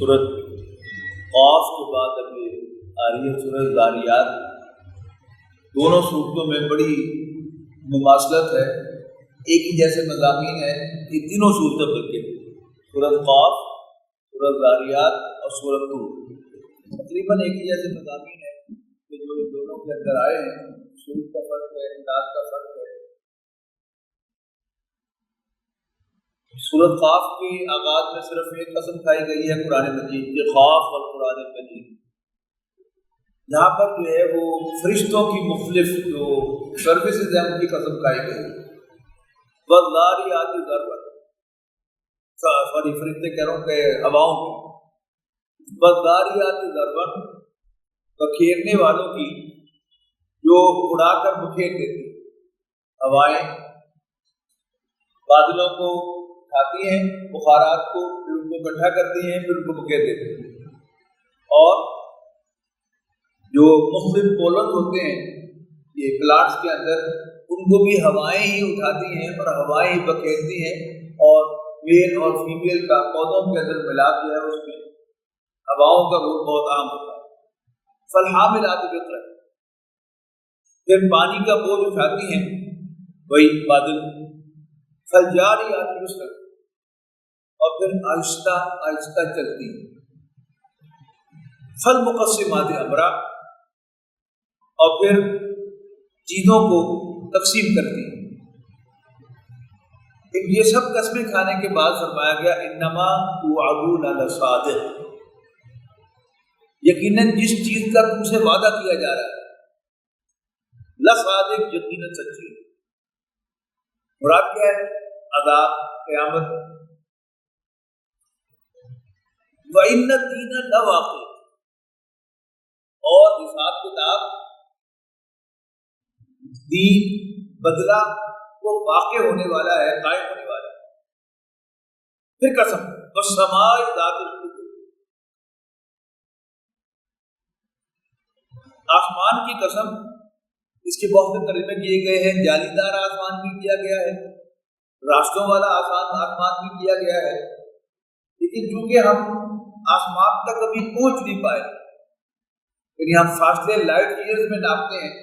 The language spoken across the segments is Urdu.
سورۃ قاف کے بعد ابھی آ رہی ہے سورۃ ذاریات۔ دونوں صورتوں میں بڑی مماثلت ہے، ایک ہی جیسے مضامین ہیں یہ تینوں صورتیں، بلکہ سورۃ قاف، سورۃ ذاریات اور سورۃ نور تقریباً ایک ہی جیسے مضامین ہیں کہ جو ان دونوں کے اندر آئے ہیں۔ صورت کا فرق ہے، انداز کا فرق ہے۔ سورۃ قاف کی آغاز میں صرف ایک قسم کھائی گئی ہے قرآن مجید کے، خاف اور قرآن مجید۔ یہاں پر جو ہے وہ فرشتوں کی مختلف جو سروسز ہیں ان کی قسم کھائی گئی۔ والذاریات ذروا، سوری فرشتے کہہ رہا ہوں کہ ہواؤں کی، والذاریات ذروا، بکھیرنے والوں کی جو اڑا کر بکھیر دیتی ہوائیں بادلوں کو کھاتی ہیں، بخارات کو، پھر ان کو اکٹھا کرتی ہیں، پھر ان کو بکھیر دیتی ہیں۔ اور جو مختلف پولنز ہوتے ہیں یہ پلانٹس کے اندر، ان کو بھی ہوائیں ہی اٹھاتی ہیں اور ہوائیں ہی بکھیرتی ہیں، اور میل اور فیمیل کا پودوں کے اندر ملاپ جو ہے اس میں ہواؤں کا رول بہت عام ہوتا ہے۔ فالحاملات وقرا، پھر پانی کا بوجھ اٹھاتی ہیں وہی بادل۔ فالجاریات یسرا، اور پھر آہستہ آہستہ چلتی ہیں۔ فالمقسمات امرا، اور پھر چیزوں کو تقسیم کرتی ہیں۔ یہ سب قسمیں کھانے کے بعد فرمایا گیا انما توعدون لصادق، یقیناً جس چیز کا تم سے وعدہ کیا جا رہا ہے لصادق، یقیناً سچی ہے۔ مراد کیا ہے؟ عذاب، قیامت۔ وَإِنَّ الدِّينَ لَوَاقِعٌ، اور حساب کتاب، دین، بدلہ وہ واقع ہونے والا ہے، قائم ہونے والا ہے۔ پھر قسم، وَالسَّمَاءِ ذَاتِ الْحُبُكِ، آسمان کی قسم۔ اس کے بہت سے ترجمے کیے گئے ہیں، جالی دار آسمان بھی کیا گیا ہے، راستوں والا آسمان بھی کیا گیا ہے، لیکن چونکہ ہم آسمان تک کبھی پہنچ نہیں پائے، یعنی ہم فاصلے لائٹ ایئرز میں ناپتے ہیں،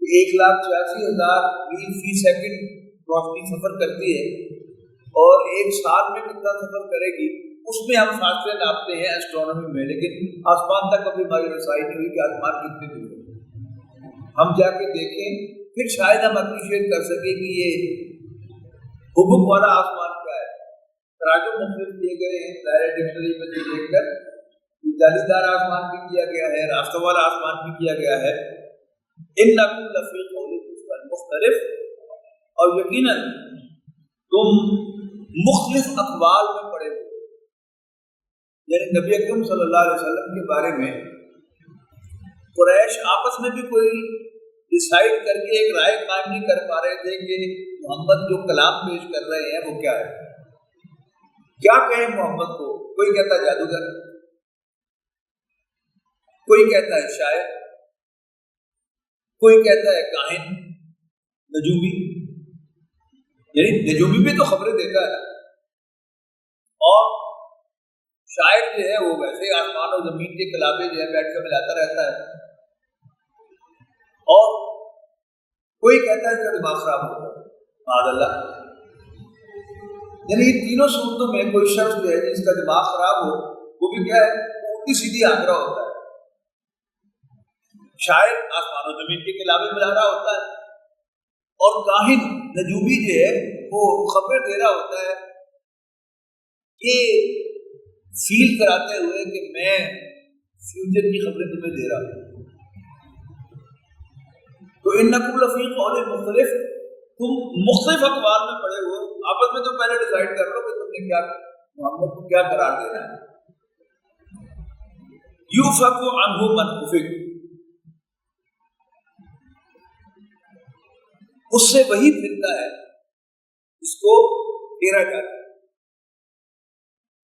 1,86,000 میل فی سیکنڈ روشنی سفر کرتی ہے، اور ایک سال میں کتنا سفر کرے گی اس میں ہم فاصلے ناپتے ہیں ایسٹرونومی میں، لیکن آسمان تک کبھی ہماری رسائی نہیں ہوئی کہ آسمان کتنے دور ہے۔ ہم جا کے دیکھیں پھر شاید ہم اپریشیٹ کر سکیں کہ یہ حبک والا آسمان کیا ہے۔ تراجم مختلف کیے گئے ہیں ظاہر ڈکشنری میں جو دیکھ کر، جالی دار آسمان بھی کیا گیا ہے، راستوں والا آسمان بھی کیا گیا ہے۔ انکم لفی قول مختلف، اور یقیناً تم مختلف اقوال میں پڑے ہوئے، یعنی نبی اکرم صلی اللہ علیہ وسلم کے بارے میں قریش آپس میں بھی کوئی ڈیسائیڈ کر کے ایک رائے قائم نہیں کر پا رہے تھے کہ محمد جو کلام پیش کر رہے ہیں وہ کیا ہے، کیا کہیں محمد کو۔ کوئی کہتا ہے جادوگر، کوئی کہتا ہے شاعر، کوئی کہتا ہے کاہن، نجومی، یعنی نجومی بھی تو خبریں دیتا ہے، اور شاعر جو ہے وہ ویسے آسمان و زمین کے کلابے جو ہے بیٹھ کر ملاتا رہتا ہے، اور کوئی کہتا ہے اس کا دماغ خراب ہوگا، معاذ اللہ۔ یعنی یہ تینوں صورتوں میں کوئی شخص جو ہے جس کا دماغ خراب ہو وہ بھی کیا ہے، الٹی سیدھی آنکھ رہا ہوتا ہے۔ شاعر آسمان و زمین کے کلابے ملا رہا ہوتا ہے، اور کاہن نجومی جو ہے وہ خبریں دے رہا ہوتا ہے، یہ فیل کراتے ہوئے کہ میں فیوچر کی خبریں تمہیں دے رہا ہوں۔ تو انکم لفی قول مختلف، تم مختلف اقوال میں پڑے ہو، آپس میں تو پہلے ڈیسائیڈ کر لو کہ تم نے کیا محمد کو کیا قرار دینا ہے۔ یوفک عنہ من افک، اس سے وہی پھرتا ہے اس کو پھیرا جاتا ہے،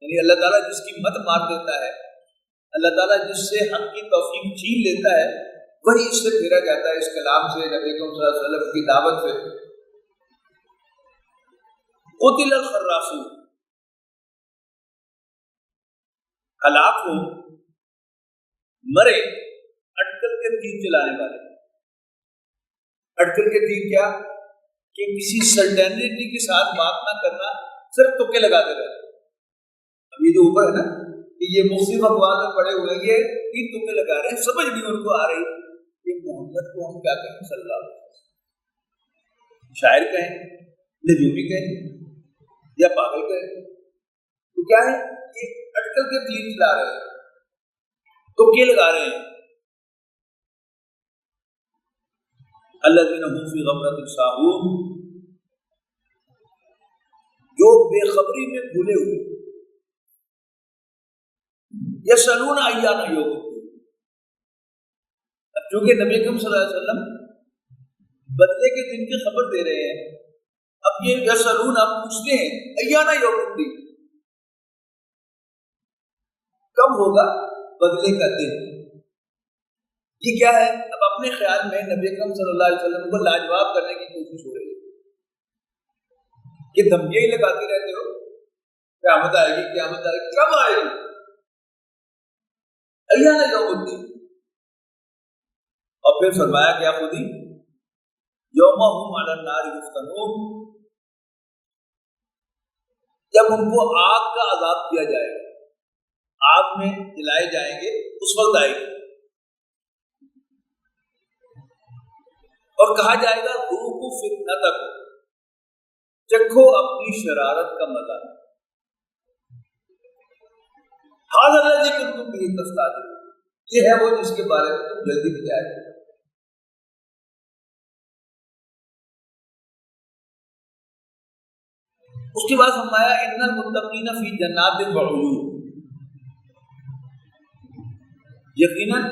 یعنی اللہ تعالیٰ جس کی مت مار دیتا ہے، اللہ تعالیٰ جس سے حق کی توفیق چھین لیتا ہے، وہی اس سے پھیرا جاتا ہے، اس کلام سے، نبی صلی اللہ علیہ وسلم کی دعوت سے۔ قتل الخراصون، ہلاک ہو، مرے اٹکل کے تیر چلانے والے۔ اٹکل کے تیر کیا کہ کسی سرٹینٹی کے ساتھ بات نہ کرنا، صرف تکے لگاتے رہتے۔ اب یہ جو اوپر ہے نا کہ یہ مختلف اخبار میں پڑے ہوئے ہیں، یہ تین تکے لگا رہے ہیں، سمجھ نہیں ان کو آ رہی کہ محمد کو ہم کیا کہیں صلی اللہ علیہ وسلم، شاعر کہیں، نجومی کہیں یا پاگل کہیں؟ تو کیا ہے کہ اٹکل کے تیر چلا رہے ہیں، تکے لگا رہے ہیں۔ الذین هم فی غفلۃ ساہون، جو بے خبری میں بھولے ہوئے، یسألون ایان یوم الدین۔ اب چونکہ نبی اکرم صلی اللہ علیہ وسلم بدلے کے دن کی خبر دے رہے ہیں، اب یہ یسألون آپ پوچھتے ہیں ایان یوم الدین، کب ہوگا بدلے کا دن؟ یہ کیا ہے؟ اب اپنے خیال میں نبی اکرم صلی اللہ علیہ وسلم کو لاجواب کرنے کی کوشش ہو رہی ہے کہ دھمکیاں ہی لگاتے رہتے ہو، قیامت آئے گی، قیامت آئے گی، کب آئے گی؟ ایان یوم الدین۔ اور پھر فرمایا کیا خود ہی، یوم هم علی النار یفتنون، جب ان کو آگ کا عذاب کیا جائے گا، آگ میں جلائے جائیں گے، اس وقت آئے گی اور کہا جائے گا ذوقوا فتنتکم، چکھو اپنی شرارت کا مزہ، ھذا الذی کنتم بہ تستعجلون، یہ ہے وہ جس کے بارے میں تم جلدی بجائے ہو۔ اس کے بعد فرمایا ان المتقین فی جنات وعیون، یقیناً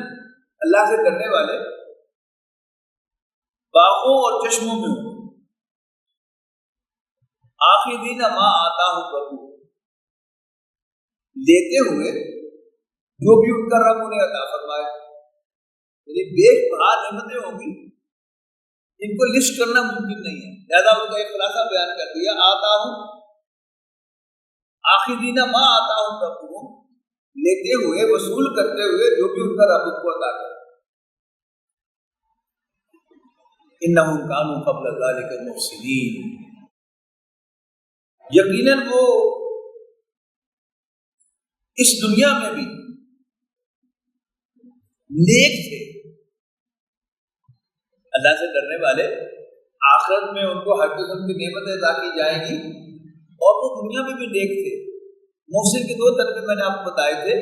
اللہ سے ڈرنے والے باغوں اور چشموں میں ہوں، آخذین ما آتاہم ربہم، لیتے ہوئے جو بھی ان کا رب انہیں عطا فرمائے، یعنی بے شمار نعمتیں ہوں گی جن کو لسٹ کرنا ممکن نہیں ہے، لہذا ان کا ایک خلاصہ بیان کر دیا، آتاہم آخذین ما آتاہم ربہم، لیتے ہوئے، وصول کرتے ہوئے جو بھی ان کا رب ان کو عطا کرے۔ انہم کانوا قبل ذلک محسنین، یقیناً وہ اس دنیا میں بھی نیک تھے، اللہ سے ڈرنے والے، آخرت میں ان کو ہر قسم کی نعمتیں عطا کی جائیں گی، اور وہ دنیا میں بھی نیک تھے۔ محسن کے دو طریقے میں نے آپ کو بتائے تھے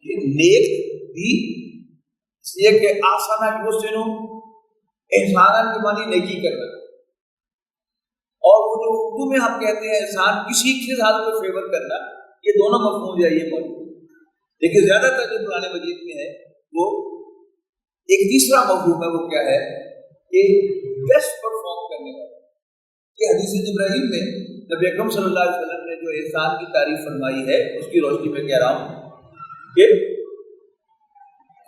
کہ نیک بھی اس لیے کہ آسانہ یحسن، احسان کے معنی نیکی کرنا، اور وہ جو اردو میں ہم کہتے ہیں احسان، کسی کے ساتھ کوئی فیور کرنا، یہ دونوں مفہوم جو ہے یہ موجود، لیکن زیادہ تر جو قرآن مجید میں ہے وہ ایک تیسرا مفہوم ہے، وہ کیا ہے کہ بیسٹ پرفارم کرنے والا۔ یہ حدیث جبرائیل میں نبی اکرم صلی اللہ علیہ وسلم نے جو احسان کی تعریف فرمائی ہے، اس کی روشنی میں کہہ رہا ہوں کہ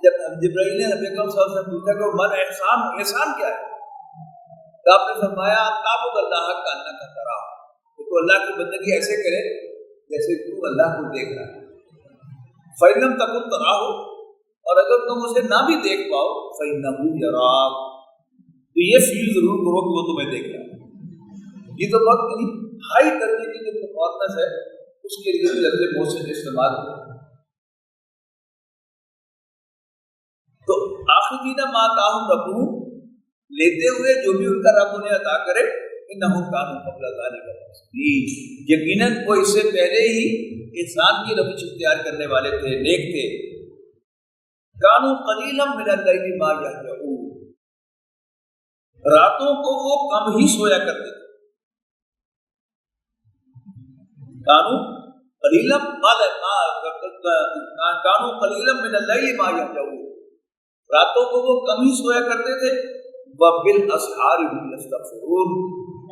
جب جبرائیل نے نبی اکرم صلی اللہ علیہ وسلم پوچھا کہ من احسان، احسان کیا ہے، تو آپ نے فرمایا تعبد اللہ کانک تراہ، تو اللہ کی بندگی ایسے کرے جیسے تو اللہ کو دیکھ رہا ہے، فَإِن لَمْ تَكُن تَرَاهُ، اور اگر تم اسے نہ بھی دیکھ پاؤ فَإِنَّهُ يَرَاكَ، تو یہ فیل ضرور کرو کہ وہ تمہیں دیکھ رہا ہے۔ یہ تو بہت ہائی درجے کی جو پرفارمنس ہے، اس کے لیے لفظ محسن استعمال ہو۔ تو آخذین ما آتاہم ربہم، لیتے ہوئے جو بھی ان کا رب انہیں عطا کرے، انہم کانوا قبل ذلک محسنین، یقیناً وہ اس سے پہلے ہی احسان کی روش اختیار کرنے والے تھے، نیک تھے۔ کانوا قلیلا من اللیل ما یہجعون، راتوں کو وہ کم ہی سویا کرتے تھے۔ کانوا قلیلا من اللیل ما یہجعون، راتوں کو وہ کم ہی سویا کرتے تھے۔ وبالاسحار هم یستغفرون،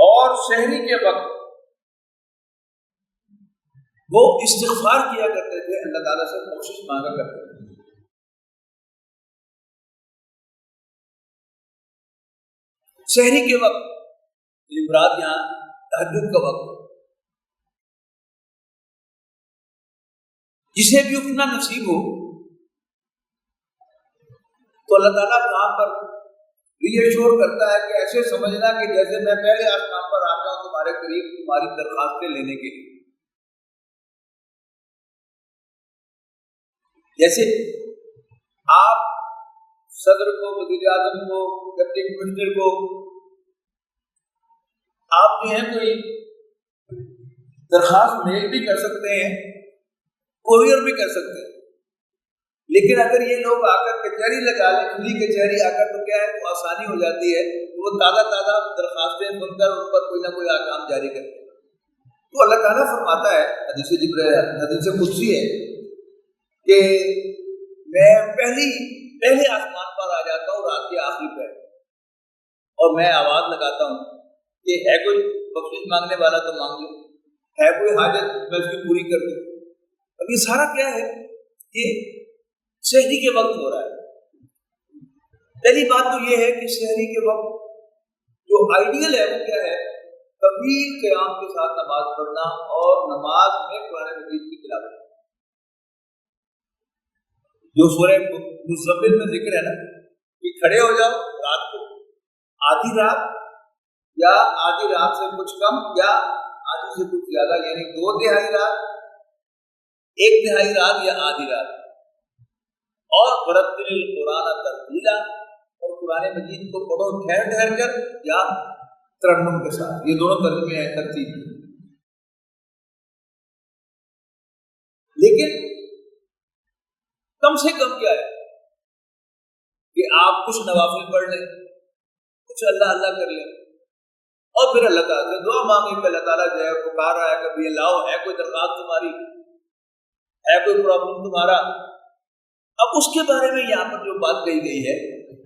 اور سحری کے وقت وہ استغفار کیا کرتے تھے، اللہ تعالیٰ سے کوشش مانگا کرتے تھے۔ سحری کے وقت، مراد یہاں تہجد کا وقت، جسے بھی اٹھنا نصیب ہو تو اللہ تعالیٰ وہاں پر ری ایشور کرتا ہے کہ ایسے سمجھنا کہ جیسے میں پہلے آسمان پر آتا ہوں تمہارے قریب تمہاری درخواستیں لینے کے لیے. جیسے آپ صدر کو، وزیر اعظم کو، ڈپٹی کمشنر کو آپ جو ہے کوئی درخواست میل بھی کر سکتے ہیں، کوریئر بھی کر سکتے ہیں. لیکن اگر یہ لوگ آ کر کچہری لگا لیں، کھلی کچہری آ کر تو کیا ہے تو آسانی ہو جاتی ہے، وہ تازہ درخواستیں سن کر ان پر کوئی نہ کوئی احکام جاری کرتے ہیں. تو اللہ تعالیٰ فرماتا ہے حدیث قدسی ہے کہ میں پہلے آسمان پر آ جاتا ہوں رات کے آخری پہ، اور میں آواز لگاتا ہوں کہ ہے کوئی بخشش مانگنے والا تو مانگ لو، ہے کوئی حاجت میں اس کی پوری کر دوں. اب یہ سارا کیا ہے، یہ سحری کے وقت ہو رہا ہے. پہلی بات تو یہ ہے کہ سحری کے وقت جو آئیڈیل ہے وہ کیا ہے، طویل قیام کے ساتھ نماز پڑھنا اور نماز میں قرآن مجید کی تلاوت. جو سورہ مزمل میں ذکر ہے نا کہ کھڑے ہو جاؤ رات کو، آدھی رات یا آدھی رات سے کچھ کم یا آدھی سے کچھ زیادہ، یعنی 2/3 رات، 1/3 رات یا آدھی رات، اور ورتل القرآن ترتیلا، اور قرآن مجید کو پڑھو ٹھہر کر یا ترنم کے ساتھ. یہ دونوں ترجمے ہیں ترتیب. لیکن کم سے کم کیا ہے کہ آپ کچھ نوافل پڑھ لیں، کچھ اللہ اللہ کر لیں، اور پھر اللہ تعالیٰ سے دعا مانگے کہ اللہ تعالیٰ جو ہے پکار رہا ہے کہ یہ لاؤ، ہے کوئی درخواست تمہاری، ہے کوئی پرابلم تمہارا. اب اس کے بارے میں یہاں پر جو بات کہی گئی ہے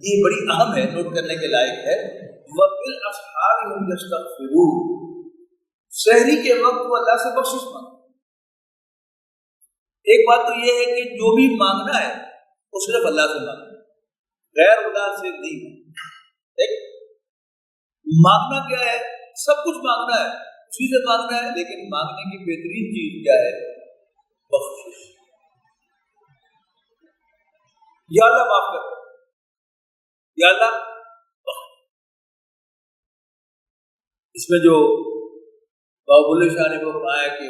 یہ بڑی اہم ہے، نوٹ کرنے کے لائق ہے. وَبِالْأَسْحَارِ هُمْ يَسْتَغْفِرُونَ، سحری کے وقت وہ اللہ سے بخشش مانگے. ایک بات تو یہ ہے کہ جو بھی مانگنا ہے وہ صرف اللہ سے مانگنا، غیر اللہ سے نہیں. ایک مانگنا کیا ہے، سب کچھ مانگنا ہے، اسی سے مانگنا ہے، لیکن مانگنے کی بہترین چیز کیا ہے، بخشش. یا اللہ معاف کر، یا اللہ بخش. اس میں جو بابا بلے شاہ نے وہ کہا ہے کہ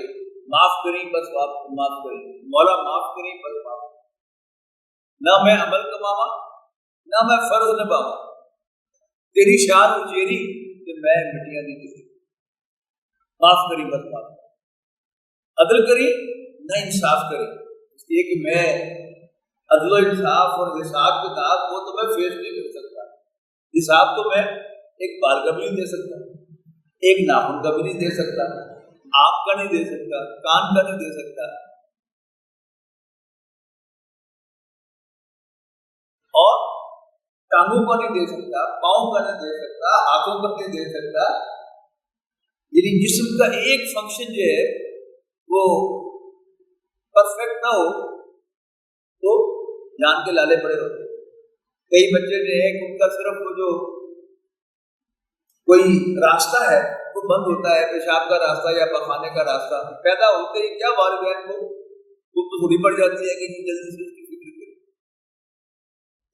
معاف کریں بس معاف کریں، مولا معاف کریں بس معاف. نہ میں عمل کماوا، نہ میں فرض نبھاوا، تیری شان اچیری کہ میں مٹیاں نہیں دے. معاف کریں بس معاف. عدل کریں نہ انصاف کریں، اس لیے کہ میں عدل و انصاف اور حساب کتاب وہ تو میں فیس نہیں کر سکتا. حساب تو میں ایک بال کا بھی نہیں دے سکتا، ایک ناخن کا بھی نہیں دے سکتا، آنکھ کا نہیں دے سکتا، کان کا نہیں دے سکتا، اور ٹانگوں کا نہیں دے سکتا، پاؤں کا نہیں دے سکتا، ہاتھوں کا نہیں دے سکتا. یعنی جسم کا ایک فنکشن جو ہے وہ پرفیکٹ نہ ہو تو جان کے لالے پڑے ہوتے. کئی بچے جو ہے ان کا صرف وہ جو کوئی راستہ ہے وہ بند ہوتا ہے، پیشاب کا راستہ یا پخانے کا راستہ، پیدا ہوتے ہی کیا والدین کو وہ تھوڑی پڑ جاتی ہے کہ جلدی سے اس کی فکر کریں.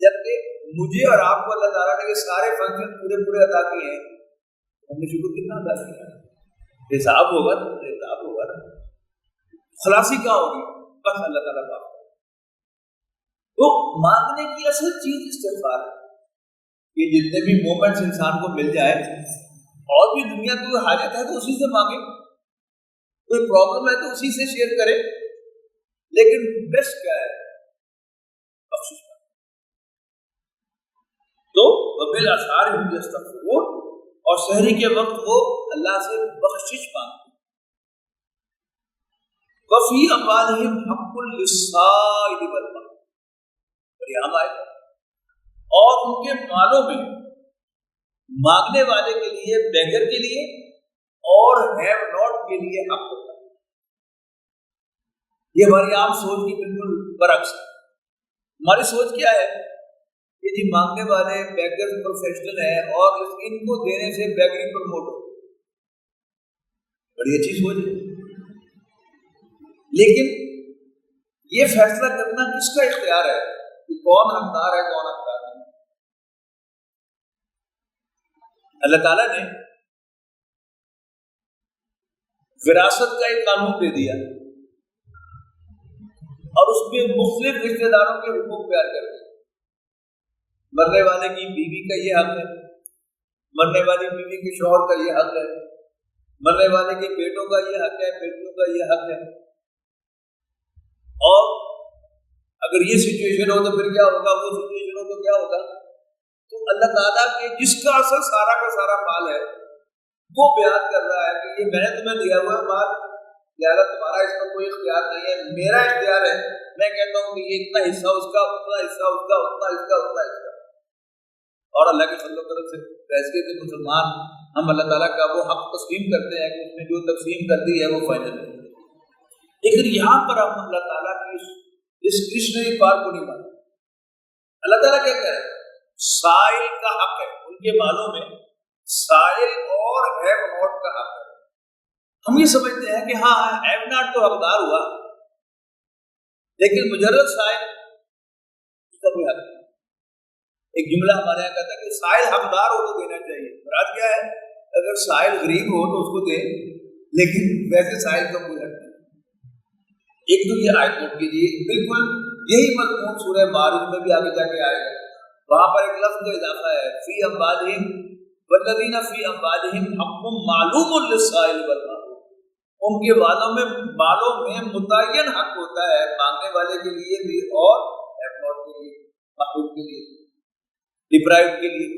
جبکہ مجھے اور آپ کو اللہ تعالیٰ نے یہ سارے فنکشن پورے عطا کیے ہیں، ہم نے شکر کتنا ادا کیا. حساب ہوگا تو حساب ہوگا نا، خلاصی کیا ہوگی، بس اللہ تعالیٰ کا. تو مانگنے کی اصل چیز استغفار ہے کہ جتنے بھی مومنٹس انسان کو مل جائے، اور بھی دنیا کی کوئی حاجت ہے تو اسی سے مانگے، کوئی پرابلم ہے تو اسی سے شیئر کرے، لیکن بیسٹ کیا ہے، بخشش. تو وَبِالْأَسْحَارِ هُمْ يَسْتَغْفِرُونَ، اور سحری کے وقت وہ اللہ سے بخشش مانگتے. وَفِي أَمْوَالِهِمْ حَقٌّ لِلسَّائِلِ وَالْمَحْرُومِ، یہاں آئے، اور ان کے مالوں میں مانگنے والے کے لیے، بیگر کے لیے اور ہیو ناٹ کے لیے حق ہوتا ہے. یہ ہماری عام سوچ کی بالکل برعکس ہے. ہماری سوچ کیا ہے کہ جی مانگنے والے بیگر پروفیشنل ہیں اور ان کو دینے سے بیگری پروموٹ ہو. بڑی اچھی سوچ ہے، لیکن یہ فیصلہ کرنا کس کا اختیار ہے کہ کون حقدار ہے کون حقدار نہیں؟ اللہ تعالیٰ نے وراثت کا ایک قانون دے دیا اور اس میں مختلف رشتے داروں کے حقوق بیان کر دیے. مرنے والے کی بیوی کا یہ حق ہے، مرنے والی بیوی کے شوہر کا یہ حق ہے، مرنے والے کے بیٹوں کا یہ حق ہے، بیٹیوں کا یہ حق ہے. اور اگر یہ سچویشن ہو تو پھر کیا ہوگا، وہ سچویشن ہو تو کیا ہوگا. تو اللہ تعالیٰ کے جس کا اصل سارا کا سارا مال ہے وہ بیان کر رہا ہے کہ یہ میں نے تمہیں دیا ہوا ہے مال، لہٰذا تمہارا اس پر کوئی اختیار نہیں ہے، میرا اختیار ہے. میں کہتا ہوں کہ یہ اتنا حصہ اس کا، اتنا حصہ اس کا، اتنا اس کا، اتنا اس کا. اور اللہ کے فضل و کرم سے فیصلے سے مسلمان ہم اللہ تعالیٰ کا وہ حق تسلیم کرتے ہیں کہ اس نے جو تقسیم کر دی ہے وہ فائنل ہے. لیکن یہاں پر ہم اللہ تعالیٰ کی اس ڈکشنری پار کو نہیں مانتے. اللہ تعالیٰ کیا کہہ رہے ہیں؟ سائل کا حق ہے، ان کے مالوں میں سائل اور ہیو ناٹ کا حق ہے. ہم یہ سمجھتے ہیں کہ ہاں ہیو ناٹ تو حقدار ہوا، لیکن مجرد سائل اس کا کوئی حق نہیں. ایک جملہ ہمارے یہاں کہتا ہے کہ سائل حقدار ہو تو دینا چاہیے. مراد کیا ہے؟ اگر سائل غریب ہو تو اس کو دے، لیکن ویسے سائل کا کوئی حق نہیں. ایک تو یہ آیت نوٹ کیجیے، بالکل یہی مضمون سورہ معارج میں بھی آگے جا کے آئے گا. وہاں پر ایک لفظ کا اضافہ ہے، فی اموالہم والذین فی اموالہم حق معلوم للسائل والمحروم. ان کے مالوں میں متعین حق ہوتا ہے مانگنے والے کے لیے بھی اور ہیو ناٹ کے لیے، محروم کے لیے، ڈپرائیوڈ کے لیے.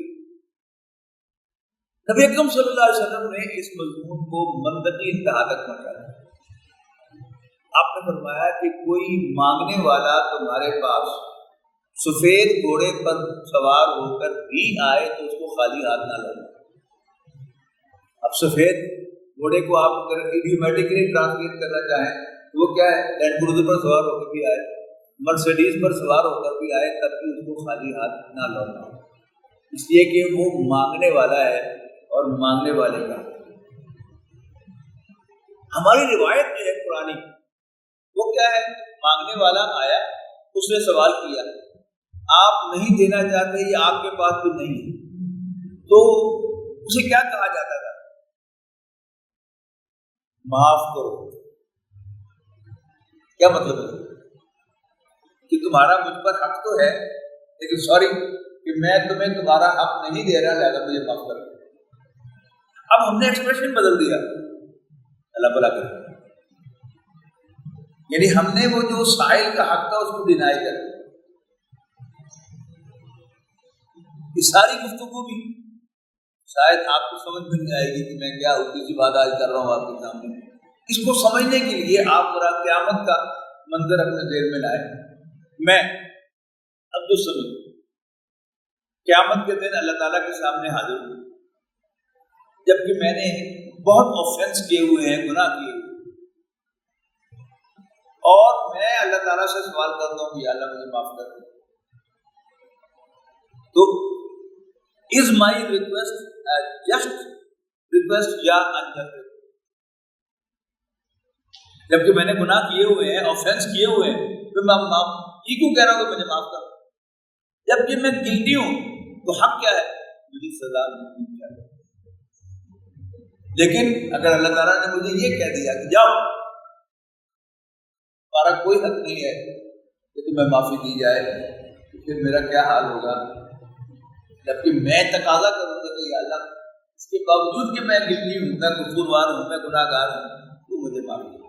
نبی اکرم صلی اللہ علیہ وسلم نے اس مضمون کو منطقی انتہا تک پہنچایا. آپ نے فرمایا کہ کوئی مانگنے والا تمہارے پاس سفید گھوڑے پر سوار ہو کر بھی آئے تو اس کو خالی ہاتھ نہ لو. اب سفید گھوڑے کو آپ اگر ایڈیومیٹکلی ٹرانسلیٹ کرنا چاہیں تو وہ کیا ہے؟ لینڈ کروزر پر سوار ہو کر بھی آئے، مرسیڈیز پر سوار ہو کر بھی آئے، تب بھی اس کو خالی ہاتھ نہ لوٹنا، اس لیے کہ وہ مانگنے والا ہے اور مانگنے والے کا. ہماری روایت جو ہے پرانی وہ کیا ہے؟ مانگنے والا آیا، اس نے سوال کیا، آپ نہیں دینا چاہتے، یہ آپ کے پاس بھی نہیں ہے، تو اسے کیا کہا جاتا تھا؟ معاف کرو. کیا مطلب ہے؟ کہ تمہارا مجھ پر حق تو ہے، لیکن سوری کہ میں تمہیں تمہارا حق نہیں دے رہا، لہذا مجھے معاف کرو. اب ہم نے ایکسپریشن بدل دیا، اللہ بھلا کرے، یعنی ہم نے وہ جو سائل کا حق تھا اس کو ڈینائی کر دیا. یہ ساری گفتگو بھی شاید آپ کو سمجھ میں نہیں آئے گی کہ میں کیا اردو سی بات آج کر رہا ہوں آپ کے سامنے. اس کو سمجھنے کے لیے آپ ذرا قیامت کا منظر اپنے ذہن میں لائیں. میں عبد السمید قیامت کے دن اللہ تعالیٰ کے سامنے حاضر ہوں، جبکہ میں نے بہت آفینس کیے ہوئے ہیں، گناہ کیے ہوئے، اور میں اللہ تعالیٰ سے سوال کرتا ہوں کہ یا اللہ مجھے معاف کر دو. تو از مائی ریکویسٹ جسٹ ریکویسٹ یا انجسٹ؟ جبکہ میں نے گناہ کیے ہوئے ہیں، آفینس کیے ہوئے ہیں، تو میں یہ کیوں کہہ رہا ہوں کہ مجھے معاف کر دو؟ جبکہ میں گلٹی ہوں تو حق کیا ہے؟ مجھے سزا ملنی چاہیے. لیکن اگر اللہ تعالیٰ نے مجھے یہ کہہ دیا کہ جاؤ، ہمارا کوئی حق نہیں ہے کہ تمہیں معافی دی جائے، تو پھر میرا کیا حال ہوگا؟ جبکہ میں تقاضا کروں گا کہ یا اللہ اس کے باوجود کہ میں گلٹی ہوں، میں قصوروار ہوں، میں گناہ گار ہوں، تو مجھے معاف کر.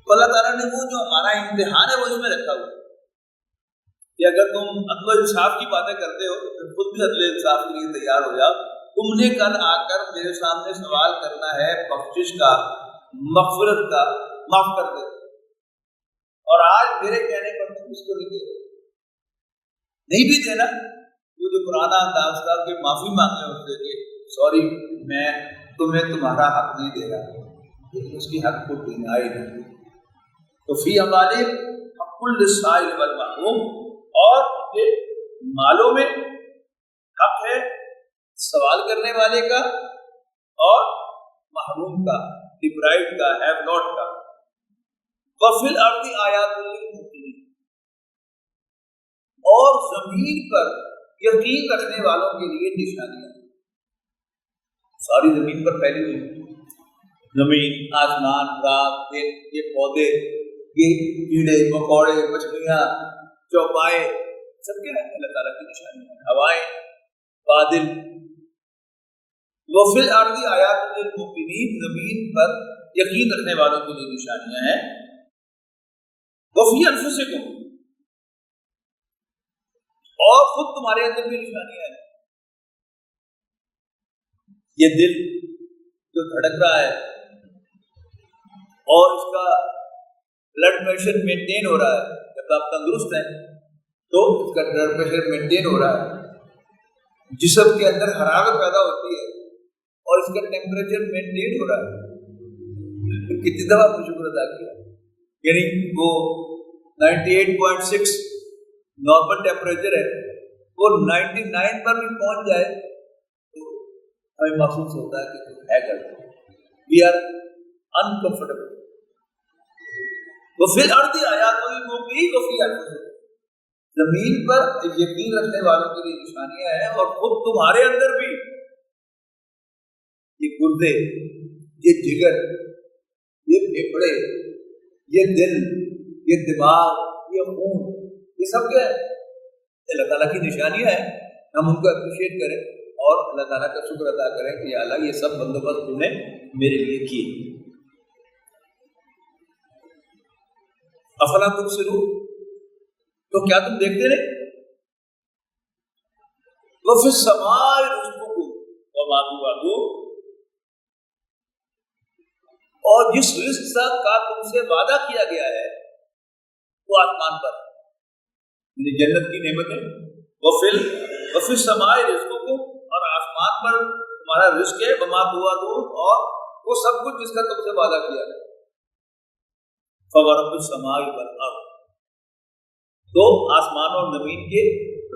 تو اللہ تعالیٰ نے وہ جو ہمارا امتحان ہے وہ اس میں رکھا ہوا کہ اگر تم عدل و انصاف کی باتیں کرتے ہو تو پھر خود بھی عدل و انصاف کے لیے تیار ہو جاؤ. تم نے کل آ کر میرے سامنے سوال کرنا ہے بخشش کا، مغفرت کا، معاف کر دے، اور آج میرے کہنے پر تم اس کو نہیں دے، نہیں بھی دینا. وہ جو پرانا انداز تھا کہ معافی مانگنے ہوتے کہ سوری میں تمہیں تمہارا حق نہیں دے رہا، لیکن اس کی حق کو دینا ہی نہیں. تو فی اموالہم حق للسائل والمحروم، اور مالوں میں حق ہے سوال کرنے والے کا اور محروم کا، ڈپرائیوڈ کا، ہیو ناٹ کا. وفی الارض آیات للموقنین، زمین پر یقین رکھنے والوں کے لیے نشانیاں. ساری زمین پر پھیلی ہوئی، زمین، آسمان، رات، دن، یہ پودے، یہ کیڑے مکوڑے، مچھلیاں، چوپائے، سب کیا ہے؟ اللہ تعالیٰ کی نشانیاں. ہوائیں، بادل. وفی الارض آیات للموقنین، زمین پر یقین رکھنے والوں کے لیے نشانیاں ہیں. وفی انفسکم، اور خود تمہارے اندر بھی نشانیاں ہیں. یہ دل جو دھڑک رہا ہے اور اس کا بلڈ پریشر مینٹین ہو رہا ہے، جب آپ تندرست ہیں تو اس کا بلڈ پریشر مینٹین ہو رہا ہے. جسم کے اندر حرارت پیدا ہوتی ہے اور اس کا ٹیمپریچر مینٹین ہو رہا ہے. کتنی دفعہ آپ نے شکر ادا کیا؟ یعنی وہ 98.6 نارمل ٹیمپریچر ہے، وہ 99 پر بھی پہنچ جائے تو ہمیں محسوس ہوتا ہے کہ ہے گھر وی آر انکمفرٹیبل. وفی الارض آیات للموقنین وفی انفسکم، زمین پر یقین رکھنے والوں کے لیے نشانیاں ہیں اور خود تمہارے اندر بھی. یہ گردے، یہ جگر، یہ پھیپھڑے، یہ دل، یہ دماغ، یہ خون، یہ سب کیا ہے؟ اللہ تعالیٰ کی نشانیاں ہیں. ہم ان کو اپریشیٹ کریں اور اللہ تعالیٰ کا شکر ادا کریں کہ یا اللہ یہ سب بندوبست تم نے میرے لیے کیے. افلا تبصرون، تو کیا تم دیکھتے نہیں؟ وفی السماء رزقکم وما توعدون، اور جس رزق کا تم سے وعدہ کیا گیا ہے وہ آسمان پر، یعنی جنت کی نعمتیں. وفی السماء رزقکم، اور آسمان پر تمہارا رزق ہے. وما توعدون، اور وہ سب کچھ جس کا تم سے وعدہ کیا ہے. فورب السماء والارض، تو آسمان اور زمین کے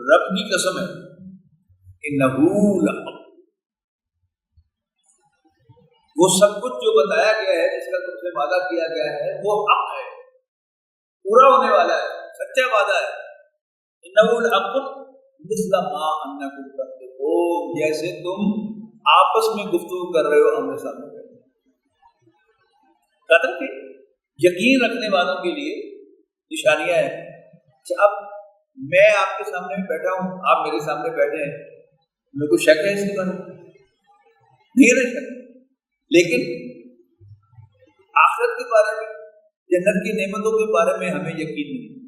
رب کی قسم ہے. انہ لحق، وہ سب کچھ جو بتایا گیا ہے، جس کا تم سے وعدہ کیا گیا ہے، وہ حق ہے، پورا ہونے والا ہے، سچا وعدہ ہے. انہ لحق مثل ما انکم تنطقون، جیسے تم آپس میں گفتگو کر رہے ہو آمنے سامنے. کہتے کہ یقین رکھنے والوں کے لیے نشانیاں ہیں. اب میں آپ کے سامنے بیٹھا ہوں، آپ میرے سامنے بیٹھے ہیں، میں کوئی شک ہے اس کے بارے میں؟ نہیں ہے شک. لیکن آخرت کے بارے میں، جنت کی نعمتوں کے بارے میں ہمیں یقین نہیں.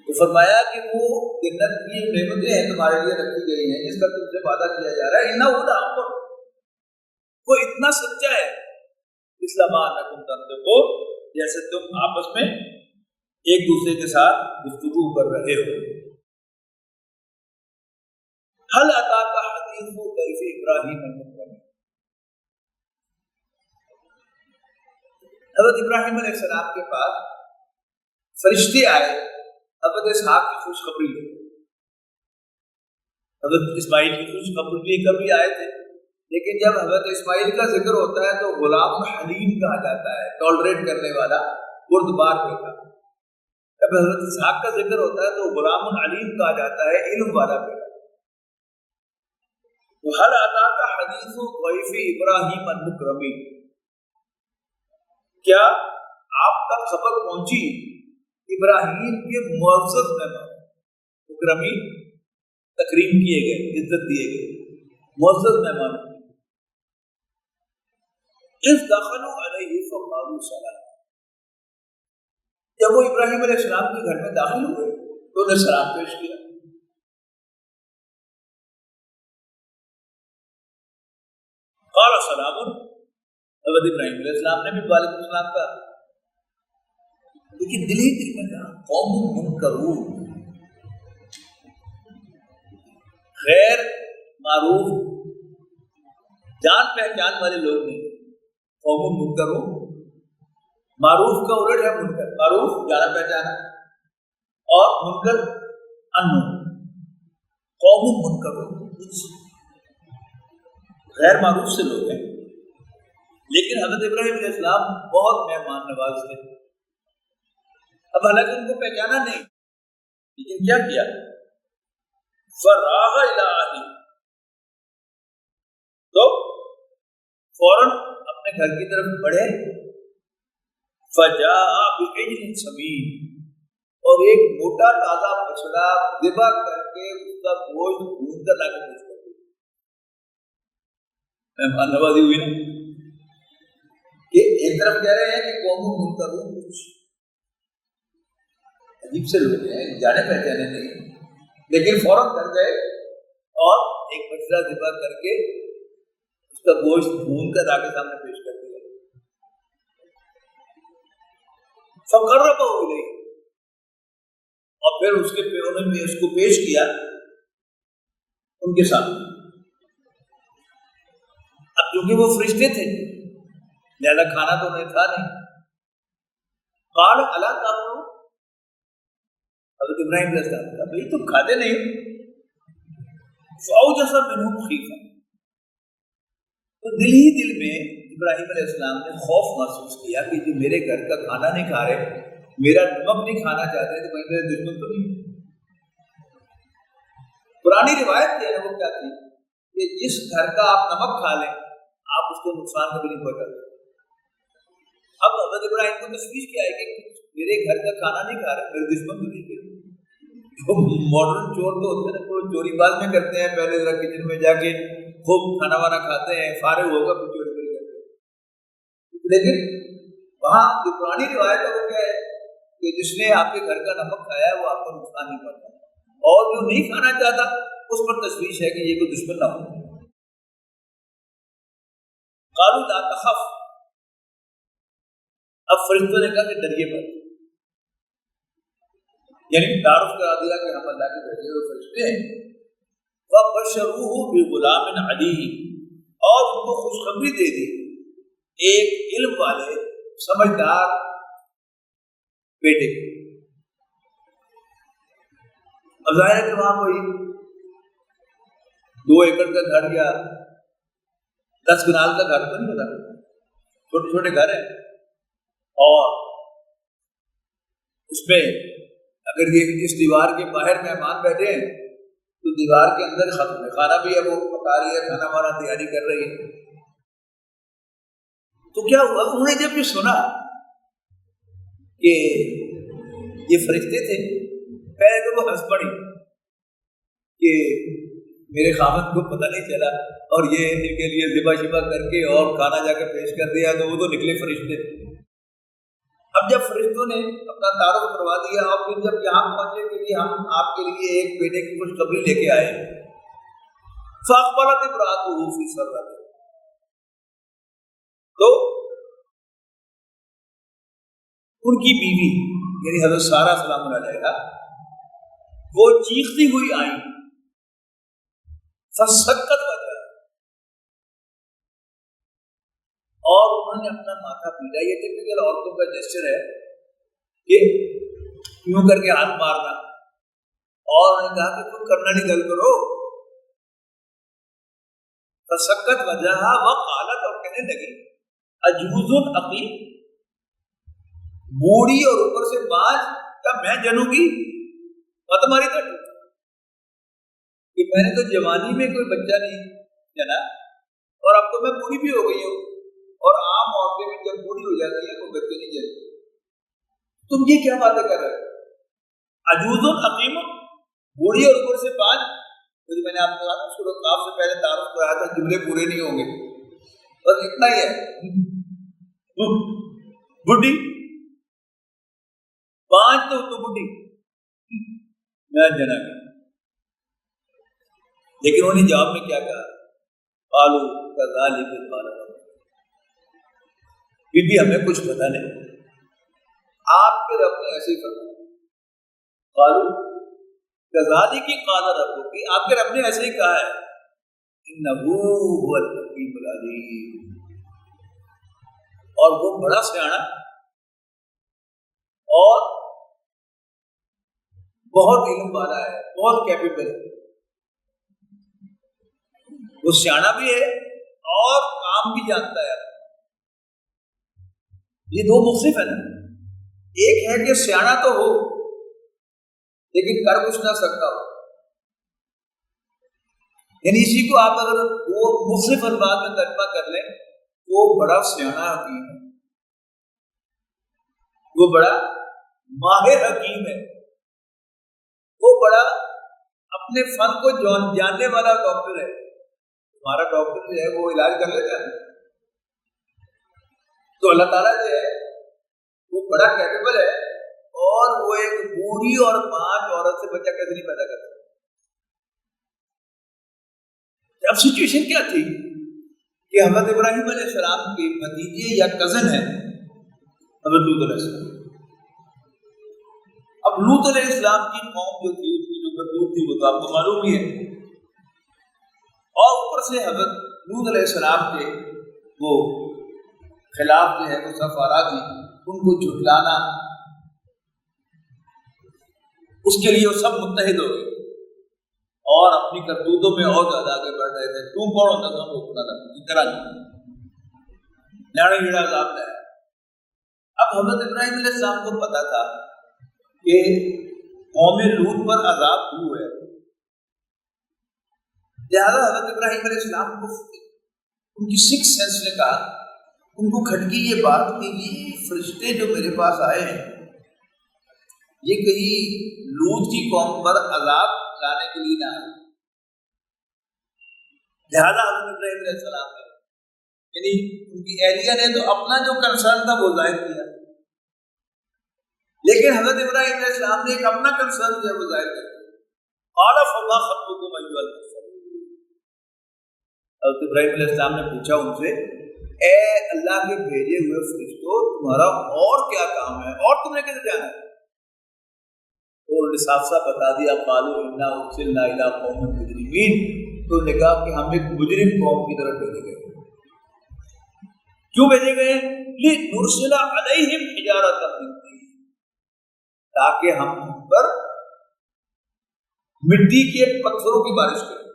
تو فرمایا کہ وہ جنت کی نعمتیں ہیں تمہارے لیے رکھی گئی ہیں، جس کا تم سے وعدہ کیا جا رہا ہے. انہ لحق، وہ اتنا سچا ہے. اسلام انکم تنطقون، جیسے تم آپس میں ایک دوسرے کے ساتھ گفتگو کر رہے ہو. هل اتاک حدیث ضیف ابراہیم المکرم، حضرت ابراہیم علیہ السلام کے پاس فرشتے آئے حضرت اسحاق کی خوشخبری لے. حضرت اسماعیل کی خوشخبری لے کر بھی آئے تھے، لیکن جب حضرت اسماعیل کا ذکر ہوتا ہے تو غلام حلیم کہا جاتا ہے، ٹالریٹ کرنے والا، بردبار بیٹا. جب حضرت اسحاق کا ذکر ہوتا ہے تو غلام علیم کہا جاتا ہے، علم والا بیٹا. وَهَلْ أَتَاكَ حَدِيثُ ضَيْفِ إِبْرَاهِيمَ الْمُكْرَمِ، کیا آپ تک خبر پہنچی ابراہیم کے معزز مہمان. مکرمی تکریم کیے گئے، عزت دیے گئے، معزز مہمان. اذ دخلوا علیہ فقالوا سلام، جب وہ ابراہیم علیہ السلام کے گھر میں داخل ہوئے تو انہیں سلام پیش کیا. قال سلام، حضرت ابراہیم علیہ السلام نے بھی وعلیکم السلام کہا. لیکن دل ہی دل میں کہا قوم منکرون، غیر معروف جان پہچان والے لوگ نہیں. قوم منکرون، معروف کا الٹ ہے منکر. معروف جانا پہچانا اور منکر انون. قوم منکرون غیر معروف سے لوگ ہیں. لیکن حضرت ابراہیم علیہ السلام بہت مہمان نواز تھے. اب حالانکہ ان کو پہچانا نہیں، لیکن کیا کیا؟ فراغ الی اہلہ، تو فوراً اپنے گھر کی طرف بڑھے. فجاء بعجل سمین، اور ایک موٹا تازہ بچڑا ذبح کر کے اس کا گوشت بھون کر لا کے پیش کر دیا. مہمان نوازی ہوئی نا کہ ایک طرف کہہ رہے ہیں کہ قوموں منکرون، کچھ عجیب سے لوگ ہیں، جانے پہچانے نہیں، لیکن فوراً کر گئے اور ایک بچڑا ذبح کر کے اس کا گوشت بھون کر آگے سامنے پیش کر دیا. فقربہ الیہ، اور پھر اس کے انہوں نے اس کو پیش کیا ان کے سامنے. اب چونکہ وہ فرشتے تھے لہذا کھانا تو انہیں تھا نہیں. قال الا تاکلون، حضرت ابراہیم علیہ السلام کہا بھائی تم کھاتے نہیں. فاوجس منهم خیفہ، تو دل ہی دل میں ابراہیم علیہ السلام نے خوف محسوس کیا کہ جو میرے گھر کا کھانا نہیں کھا رہے، میرا نمک نہیں کھانا چاہتے تو کوئی میرے دشمن تو نہیں. پرانی روایت ہے وہ کیا تھی کہ جس گھر کا آپ نمک کھا لیں آپ اس کو نقصان کبھی نہیں پہنچا سکتے. اب حضرت ابراہیم کو تشویش کیا ہے کہ میرے گھر کا کھانا نہیں کھا رہے، میرے دشمن تو نہیں. جو ماڈرن چور تو ہوتے ہیں نا، وہ چوری بعد میں کرتے ہیں، پہلے ذرا کچن میں جا کے خوب کھانا وانا کھاتے ہیں، فارغ ہوگا پھر چوری کرتے ہیں. لیکن وہاں جو پرانی روایت ہے وہ کیا ہے کہ جس نے آپ کے گھر کا نمک کھایا ہے وہ آپ کو نقصان نہیں پہنچا، اور جو نہیں کھانا چاہتا اس پر تشویش ہے کہ یہ کوئی دشمن نہ ہو. قالوا لا تخف، اب فرشتوں نے کہا کہ ڈریے مت، یعنی تعارف کرا دیا کہ ہم اللہ کے بھیجے ہوئے فرشتے ہیں. وبشروه بغلام علیم، اور ان کو خوشخبری دے دی ایک علم والے سمجھدار بیٹے. اب ظاہر ہے کہ وہاں کوئی 2 ایکڑ کا گھر یا 10 کنال کا گھر تو نہیں ہوتا، چھوٹے چھوٹے گھر ہیں، اور اس میں اگر یہ اس دیوار کے باہر مہمان بیٹھے ہیں تو دیوار کے اندر کھانا بھی ہے، وہ پکا رہی ہے، کھانا وانا تیاری کر رہی ہے. تو کیا ہوا، انہوں نے جب یہ سنا کہ یہ فرشتے تھے، پہلے تو وہ ہنس پڑی کہ میرے خاوند کو پتہ نہیں چلا اور یہ ان کے لیے ذبح شبہ کر کے اور کھانا جا کے پیش کر دیا، تو وہ تو نکلے فرشتے. اب جب فرشتوں نے اپنا تعارف کروا دیا اور پھر جب یہاں پہنچے کہ ہم آپ کے لیے ایک بیٹے کی خوشخبری لے کے آئے، فاقبلت امرأتہ فی سرۃ، تو ان کی بیوی یعنی حضرت سارہ سلام اللہ علیہا وہ چیختی ہوئی آئی. فسکت وجہ، اور انہوں نے اپنا ماتھا پیٹا. یہ ٹپیکل عورتوں کا جسچر ہے کہ یوں کر کے ہاتھ مارنا، اور انہوں نے کہا کہ تم کرنا نہیں گل کرو. فسکت وجہ وقالت، اور کہنے لگی عجوز عقیم، بوڑھی اور اوپر سے بانج، کیا میں جنوں گی؟ اور تمہاری طرح کہ میں نے تو جوانی میں کوئی بچہ نہیں جنا، اور اب تو میں بوڑھی بھی ہو گئی ہوں، اور عام عورتیں بھی جب بوڑھی ہو جاتی ہیں کوئی بچے نہیں جنتے. تم یہ کیا باتیں کر رہے ہو؟ عجوز حکیم، بوڑھی اور اوپر سے بانج. میں نے آپ کو کہا تھا سورۃ قاف سے پہلے تعارف کرایا تھا، جملے پورے نہیں ہوں گے، بس اتنا ہی ہے. بڈھی پانچ تو بڈھی میں جنا گیا. لیکن انہوں نے جواب میں کیا کہا؟ قالوا كذلك قال ربك، پھر بھی ہمیں کچھ پتہ نہیں، آپ کے رب نے ایسے ہی فرمایا. قالوا كذلك قال ربك، آپ کے رب نے ایسے ہی کہا ہے. انه هو الحكيم العليم، اور وہ بڑا سیاںا اور بہت علم والا ہے، بہت کیپیبل ہے. وہ سیاںا بھی ہے اور کام بھی جانتا ہے. یہ دو مختلف ہے نا. ایک ہے کہ سیاںا تو ہو لیکن کر کچھ نہ سکتا ہو. یعنی اسی کو آپ اگر وہ مختلف الفاظ میں ترجمہ کر لیں تو وہ بڑا سیاح حکیم ہے، وہ بڑا ماہر حکیم ہے، وہ بڑا اپنے فن کو جاننے والا ڈاکٹر ہے. ہمارا ڈاکٹر جو ہے وہ علاج کر لیتا ہے، تو اللہ تعالیٰ جو ہے وہ بڑا کیپیبل ہے، اور وہ ایک بوڑھی اور 5 عورت سے بچہ کیسے نہیں پیدا کرتا. اب سچویشن کیا تھی کہ حضرت ابراہیم علیہ السلام کے بھتیجے یا کزن ہیں حضرت لوط علیہ السلام. اب لوط علیہ السلام کی قوم جو تھی، اس کی جو کرتوت تھی وہ تو آپ کو معلوم ہی ہے، اور اوپر سے حضرت لوط علیہ السلام کے وہ خلاف جو ہے وہ سفارا تھی، ان کو جھٹلانا، اس کے لیے وہ سب متحد ہو گئے اور اپنی کرتوتوں میں اور زیادہ آگے بڑھ رہے تھے. تم کون ہوتا تھا وہ خدا تھا اس طرح لاڑے ہیڑا عذاب لایا. اب حضرت ابراہیم علیہ السلام کو پتا تھا کہ قوم لوط پر عذاب ہوا ہے، لہٰذا حضرت ابراہیم علیہ السلام کو ان کی سکس سینس نے کہا، ان کو کھٹکی یہ بات کہ یہ فرشتے جو میرے پاس آئے ہیں یہ کہیں لوط کی قوم پر عذاب لانے کے لیے نہ آئے. لہٰذا حضرت ابراہیم علیہ السلام نے، یعنی ان کی اہلیہ نے تو اپنا جو کنسرن تھا وہ ظاہر کیا، لیکن حضرت ابراہیم علیہ السلام نے ایک اپنا کنسرن جو ہے وہ ظاہر کیا. قال فما خطبكم ايها المرسلون. حضرت ابراہیم علیہ السلام نے پوچھا ان سے، اے اللہ کے بھیجے ہوئے فرشتوں، تمہارا اور کیا کام ہے، اور تم نے کدھر جانا ہے؟ تو انہوں نے صاف صاف بتا دیا، قالوا انا ارسلنا الى قوم مجرمین. تو نے کہا کہ ہم ایک مجرم قوم کی طرف بھیجے گئے. کیوں بھیجے گئے؟ لنرسل علیہم حجارۃ من طین، تاکہ ہم ان پر مٹی کے پتھروں کی بارش کریں.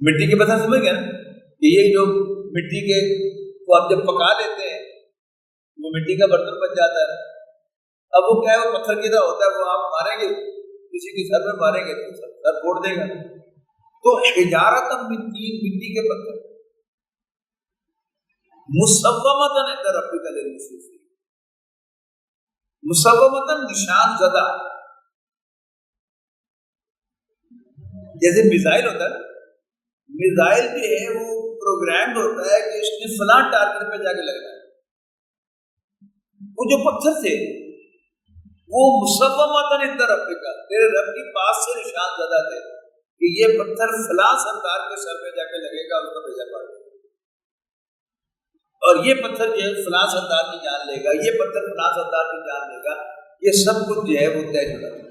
مٹی کے پتھر سمجھ گئے نا، کہ یہ جو مٹی کے کو آپ جب پکا دیتے ہیں وہ مٹی کا برتن بن جاتا ہے. اب وہ کیا ہے، وہ پتھر کی طرح ہوتا ہے، وہ آپ ماریں گے کسی کے سر میں ماریں گے تو سر پھوڑ دے گا. تو حجارۃ من طین، مٹی کے پتھر، مصومۃ عند ربک للمسرفین، مصومۃ نشان زدہ. جیسے میزائل ہوتا ہے، میزائل جو ہے وہ پروگرامڈ ہوتا ہے کہ اس نے فلاں ٹارگٹ پہ جا کے لگنا ہے. وہ جو پتھر تھے وہ مصومۃ عند ربک، تیرے رب کے پاس سے نشان زدہ تھے کہ یہ پتھر فلاں سردار کے سر پہ جا کے لگے گا، اس کا بھیجا پڑے گا، اور یہ پتھر جو ہے فلاں سردار کی جان لے گا، یہ پتھر فلاں سردار کی جان لے گا. یہ سب کچھ جو ہے وہ طے شدہ تھا.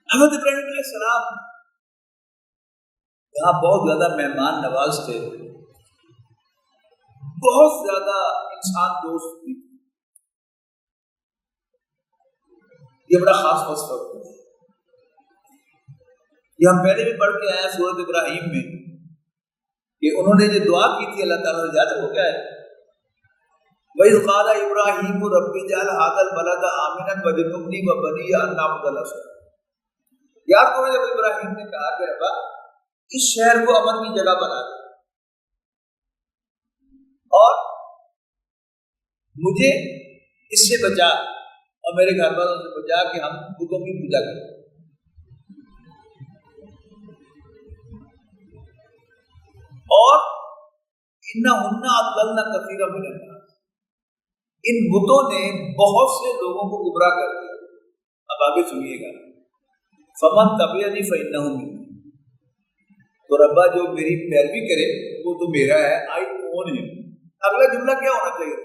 حضرت ابراہیم علیہ السلام یہاں بہت زیادہ مہمان نواز تھے، بہت زیادہ انسان دوست تھے. یہ بڑا خاص وصف ہے. یہ ہم پہلے بھی پڑھ کے آئے ہیں سورۃ ابراہیم میں کہ انہوں نے جو دعا کی تھی اللہ تعالیٰ سے، یاد ہے وہ کیا ہے؟ وَإِذْ قَالَ إِبْرَاهِيمُ رَبِّ اجْعَلْ هَٰذَا الْبَلَدَ آمِنًا وَاجْنُبْنِي وَبَنِيَّ أَن نَّعْبُدَ الْأَصْنَامَ. یاد کرو جب ابراہیم نے کہا کہ ربا اس شہر کو امن کی جگہ بنا دے اور مجھے اس سے بچا اور میرے گھر والوں سے بچا کہ ہم بتوں کی پوجا کریں. اور انہن اضللن کثیرا من الناس، ان بتوں نے بہت سے لوگوں کو گمراہ کر دیا. اب آگے سنیے گا، فمن تبعنی فانہ منی، تو ربا جو میری پیروی کرے وہ تو میرا ہے. آئی اون ہم. اگلا جملہ کیا ہونا چاہیے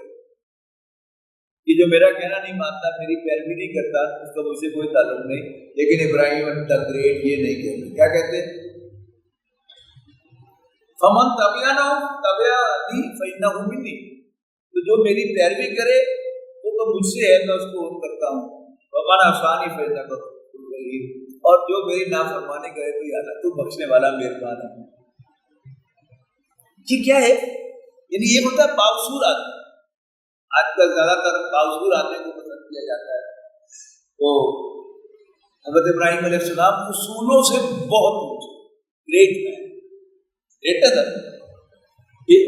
کہ جو میرا کہنا نہیں مانتا، میری پیروی نہیں کرتا، اس کا مجھ سے کوئی تعلق نہیں. لیکن ابراہیم دا گریٹ یہ نہیں کہتے. کیا کہتے ہیں؟ فمن تبعنی فانہ منی، تو جو میری پیروی کرے وہ تو مجھ سے ہے، میں اس کو کرتا ہوں. ومن عصانی فانک غفور رحیم، اور جو میری نافرمانی کرے تو یا اللہ تو بخشنے والا مہربان ہے. یہ کیا ہے؟ یعنی یہ ہوتا ہے باوصول آدمی. آج کل زیادہ تر باوصول آدمی کو پسند کیا جاتا ہے. تو حضرت ابراہیم علیہ السلام اصولوں سے بہت اونچے، گریٹ مین، گریٹر تھا. یہ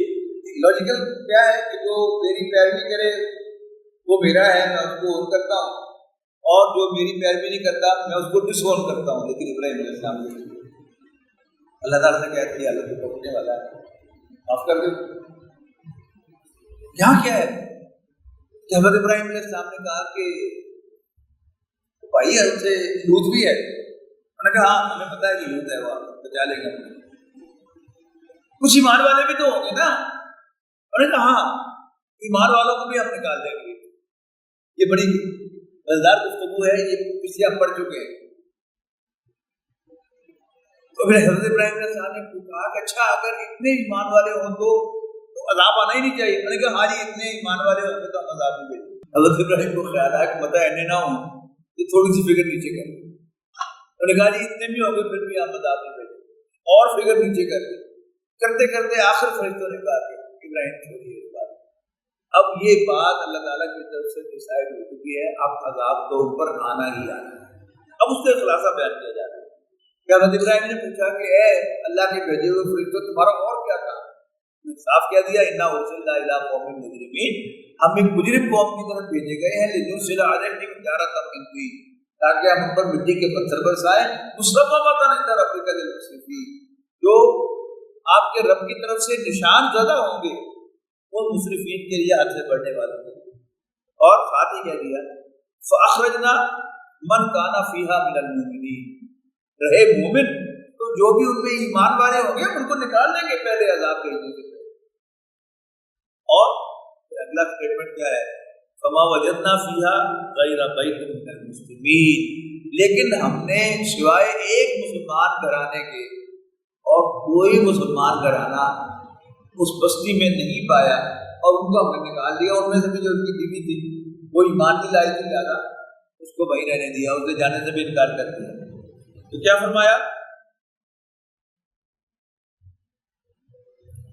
لاجیکل کیا ہے کہ جو میری پیروی کرے وہ میرا ہے، میں اس کو اون کرتا ہوں، اور جو میری پیروی نہیں کرتا میں اس کو ڈس اون کرتا ہوں. لیکن ابراہیم علیہ السلام کو اللہ تعالیٰ نے کہہ دیا اللہ کو پکڑنے والا ہے، معاف کر دو. یہاں کیا ہے کہ حضرت ابراہیم علیہ السلام نے کہا کہ بھائی ہم سے لوط بھی ہے. انہوں نے کہا ہاں ہمیں پتا ہے کہ لوط ہے، وہ بچا لیں گے. کچھ ایمان والے بھی تو ہوں گے نا. انہوں نے کہا ہاں ایمان والوں کو بھی ہم نکال دیں گے. یہ بڑی مزیدار گفتگو ہے، یہ پیچھے آپ پڑھ چکے ہیں. تو پھر حضرت ابراہیم علیہ السلام نے کہا کہ اچھا اگر اتنے ایمان والے ہوں تو عذاب آنا ہی نہیں چاہیے. میں نے کہا ہاں جی اتنے ایمان والے ہوں گے تو ہم عذاب نہیں بھیجیں. حضرت ابراہیم کو خیال آیا کہ مطلب اینے نہ ہوں تو تھوڑی سی فکر نیچے کر دیں. میں نے کہا جی اتنے بھی ہوں گے پھر بھی ہم عذاب نہیں بھیجیں، اور فکر نیچے کر دیں. کرتے کرتے آخر فرشتوں نے کہا کہ ابراہیم چھوڑیے اس بات. اب یہ بات اللہ تعالیٰ کی طرف سے ڈیسائیڈ ہو چکی ہے، اب عذاب تو اوپر آنا ہی آنا ہے. اب اس کا خلاصہ بیان کیا جا رہا ہے کہ حضرت ابراہیم نے پوچھا کہ اے اللہ کے بھیجے ہوئے فرشتوں تمہارا اور کیا کام؟ صاف کہہ دیا انا ارسلنا الی قوم مجرمین، ہم ایک مجرم قوم کی طرف بھیجے گئے ہیں لنرسل علیہم حجارۃ من طین، تاکہ ہم ان پر مٹی کے پتھر برسائیں مصومۃ عند ربک للمسرفین، جو آپ کے رب کی طرف سے نشان زدہ ہوں گے وہ مسرفین کے لیے حد سے بڑھنے والوں کے لیے. اور ساتھ ہی کہہ دیا فاخرجنا من کان فیہا من المؤمنین، رہے مومن تو جو بھی ان میں ایمان والے ہوں گے ان کو نکال دیں گے پہلے عذاب کے لیے. اور اگلا اسٹیٹمنٹ کیا ہے فما وجدنا فیہا غیر بیت من المسلمین، لیکن ہم نے سوائے ایک مسلمان گھرانے کے اور کوئی مسلمان گھرانہ اس بستی میں نہیں پایا، اور ان کو ہم نے نکال دیا. ان میں سے بھی جو ان کی بیوی تھی وہ ایمان نہیں لائی تھی، زیادہ اس کو وہیں رہنے دیا، اس سے جانے سے بھی انکار کر دیا. تو کیا فرمایا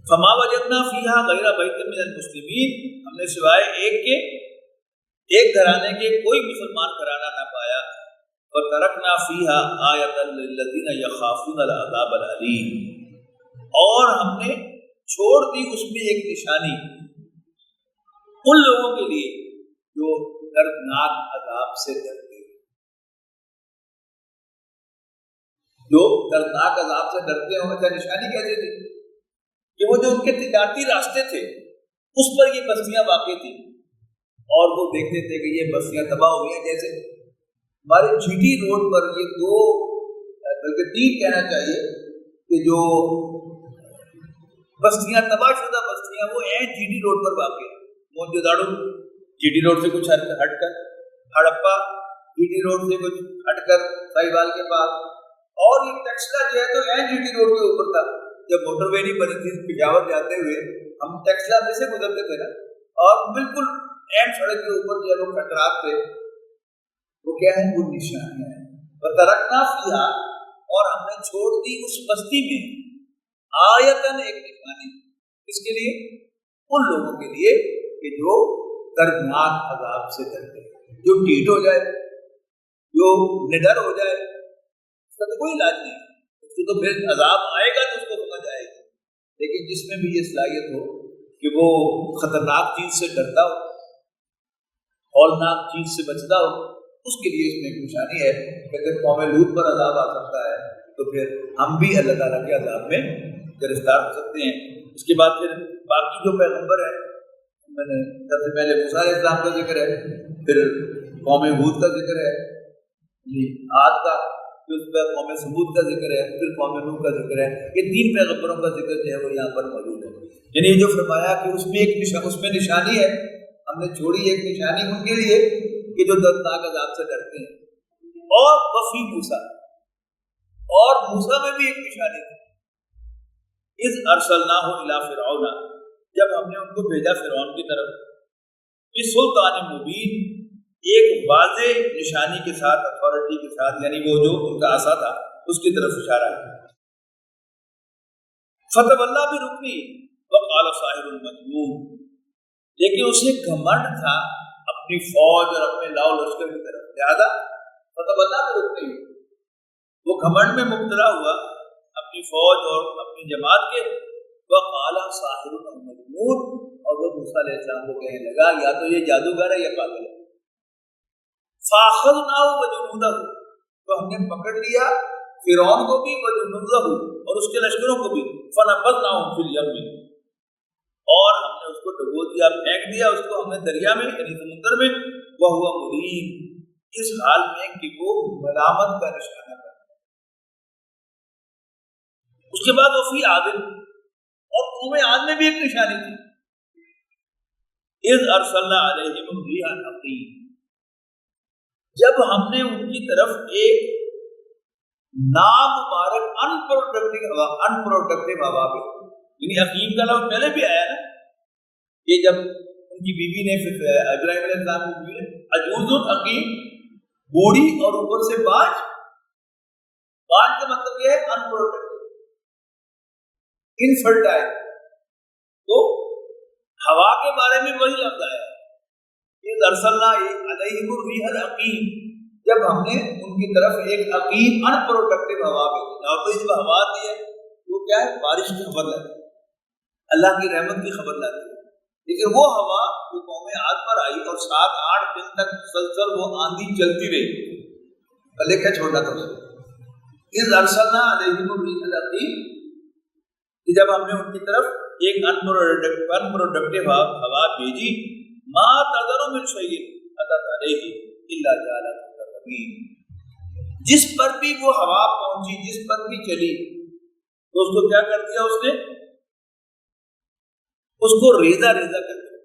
فما وجدنا فیہا غیر بیت من المسلمین، ہم نے سوائے ایک گھرانے کے کوئی مسلمان گھرانہ نہ پایا. وترکنا فیہا آیۃ للذین یخافون العذاب العلیم، اور ہم نے چھوڑ دی اس میں ایک نشانی ان لوگوں کے لیے جو دردناک عذاب سے ڈرتے ہیں، جو دردناک عذاب سے ڈرتے ہوں. اچھا نشانی کیسے تھی کہ وہ جو ان کے تجارتی راستے تھے اس پر یہ بستیاں واقع تھیں، اور وہ دیکھتے تھے کہ یہ بستیاں تباہ ہوئی ہیں. جیسے ہمارے جی ٹی روڈ پر یہ دو بلکہ تین کہنا چاہیے کہ جو بستیاں تباہ شدہ بستیاں وہ ہیں جی ٹی روڈ پر واقع ہیں. موہنجوداڑو جی ٹی روڈ سے کچھ ہٹ کر، ہڑپا جی ٹی روڈ سے کچھ ہٹ کر ساہیوال کے پاس، اور یہ ٹیکسلا جو ہے تو این جی ٹی روڈ کے اوپر تھا. جب موٹر وے نہیں بنی تھی پشاور جاتے ہوئے ہم ٹیکسلا میں سے گزرتے تھے نا، اور بالکل این سڑک کے اوپر جو وہ کھٹرات تھے وہ کیا ہے وہ نشانیاں ہیں. وترکنا فیہا، اور ہم نے چھوڑ دی اس بستی میں آیتن ایک نشانی، اس کے لیے ان لوگوں کے لیے کہ جو دردناک عذاب سے ڈرتے ہیں، جو ڈھیٹ ہو جائے، جو نڈر ہو جائے، اس کا تو کوئی علاج نہیں، اس کو تو پھر عذاب آئے گا تو اس کو سمجھ آئے گی. لیکن جس میں بھی یہ صلاحیت ہو کہ وہ خطرناک چیز سے ڈرتا ہو، ہولناک چیز سے بچتا ہو، اس کے لیے اس میں ایک نشانی ہے کہ اگر قوم لوط پر عذاب آ سکتا ہے تو پھر ہم بھی اللہ تعالیٰ کے عذاب میں گرفتار ہو سکتے ہیں. اس کے بعد پھر باقی جو پیغمبر ہیں، میں نے سب سے پہلے موسیٰ علیہ السلام کا ذکر ہے، پھر قوم ہود کا ذکر ہے، عاد کا، پھر اس پر قوم ثمود کا ذکر ہے، پھر قوم نوح کا ذکر ہے. یہ تین پیغمبروں کا ذکر جو ہے وہ یہاں پر موجود ہے. یعنی جو فرمایا کہ اس میں اس میں نشانی ہے، ہم نے چھوڑی ایک نشانی ان کے لیے کہ جو دردناک عذاب سے ڈرتے ہیں. اور وفی موسیٰ، اور موسیٰ میں بھی ایک نشانی تھی. اذ ارسلناہ الی فرعون، جب ہم نے ان کو بھیجا فرعون کی طرف، بسلطان مبین، ایک واضح نشانی کے ساتھ، اتھارٹی کے ساتھ، یعنی وہ جو ان کا عصا تھا اس کی طرف اشارہ ہے. فتولی برکنی وقال ساحر مجنون، لیکن اسے گھمنڈ تھا اپنی فوج اور اپنے لاؤ لشکر کی طرف، لہذا فتح میں رکتے ہی وہ گھمنڈ میں مبتلا ہوا اپنی فوج اور اپنی جماعت کے، وقال ساحر مجنون، اور وہ موسیٰ علیہ السلام کو کہنے لگا یا تو یہ جادوگر ہے یا پاگل ہے۔ فاخذناہ وجنودہ، تو ہم نے پکڑ لیا فرعون کو بھی وجنودہ اور اس کے لشکروں کو بھی، فنبذناہم فی الیم، اور ہم نے اس کو ڈبو دیا، پھینک دیا اس کو ہم نے دریا میں یعنی سمندر میں، وہو ملیم، اس حال میں کہ وہ ملامت کا نشانہ بنا۔ اس کے بعد وفی عاد، اور قوم عاد میں بھی ایک نشانی تھی، اذ ارسلنا علیہم الریح العقیم، جب ہم نے ان کی طرف ایک نامبارک انپروڈکٹیو ہوا پہ، یعنی حکیم کا لفظ پہلے بھی آیا نا، یہ جب ان کی بیوی نے ابراہیم علیہ السلام کو بیوی نے عجوز حکیم، بوڑھی اور اوپر سے باج کا مطلب یہ ہے انپروڈکٹیو، انفرٹائل، تو ہوا کے بارے میں وہی لفظ آیا یہ ارسلنا علیہم الریح العقیم، جب ہم نے ان کی طرف ایک عقیم انپروڈکٹیو ہوا بھیجی، اور تو جب ہوا آتی ہے وہ کیا ہے، بارش کی خبر لاتی ہے، اللہ کی رحمت کی خبر لاتی ہے، لیکن وہ ہوا وہ قوم عاد پر آئی اور 7-8 دن تک مسلسل وہ آندھی چلتی رہی، پہلے کیا چھوڑنا تھا اسے، اذ ارسلنا علیہم الریح العقیم، کہ جب ہم نے ان کی طرف ایک انپروڈکٹیو ہوا بھیجی، ما تذر من شیء اتت علیہ الا جعلہ کالرمیم، جس پر بھی وہ ہوا پہنچی، جس پر بھی چلی تو اس کو کیا کر دیا، اس نے اس کو ریزہ ریزہ کر دیا۔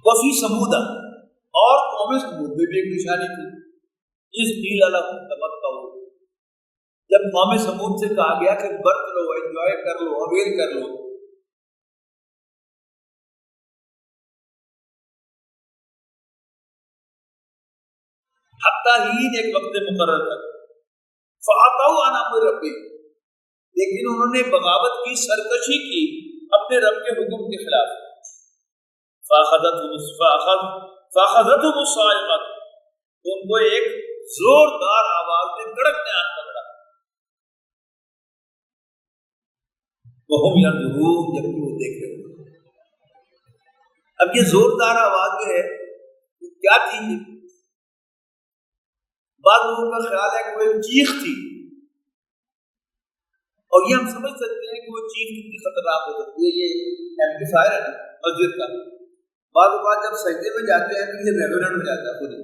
وفی سمودہ، اور قوم سمود میں بھی ایک نشانی تھی، اس قیل لہم تمتعوا، جب قوم سمود سے کہا گیا کہ برت لو، انجوائے کر لو، اویل کر لو، حتیٰ ہی ایک وقت مقرر تک، فَعَتَوْا عَنْ أَمْرِ رَبِّهِمْ، لیکن انہوں نے بغاوت کی، سرکشی کی اپنے رب کے حکم کے خلاف، فَأَخَذَتْهُمُ الصَّاعِقَةُ، ان کو ایک زوردار آواز نے کڑکنے آن پکڑا، وَهُمْ يَنظُرُونَ، جبکہ وہ دیکھ رہے ہیں۔ اب یہ زوردار آواز جو ہے وہ کیا تھی؟ بعض لوگوں کا خیال ہے کہ وہ ایک چیخ تھی، اور یہ ہم سمجھ سکتے ہیں کہ وہ چیخ کتنی خطرناک ہو سکتی ہے، یہ ایمپلیفائر ہے نا مسجد کا، بعض اوقات جب سجدے میں جاتے ہیں تو یہ ریورنٹ ہو جاتا ہے خود ہی،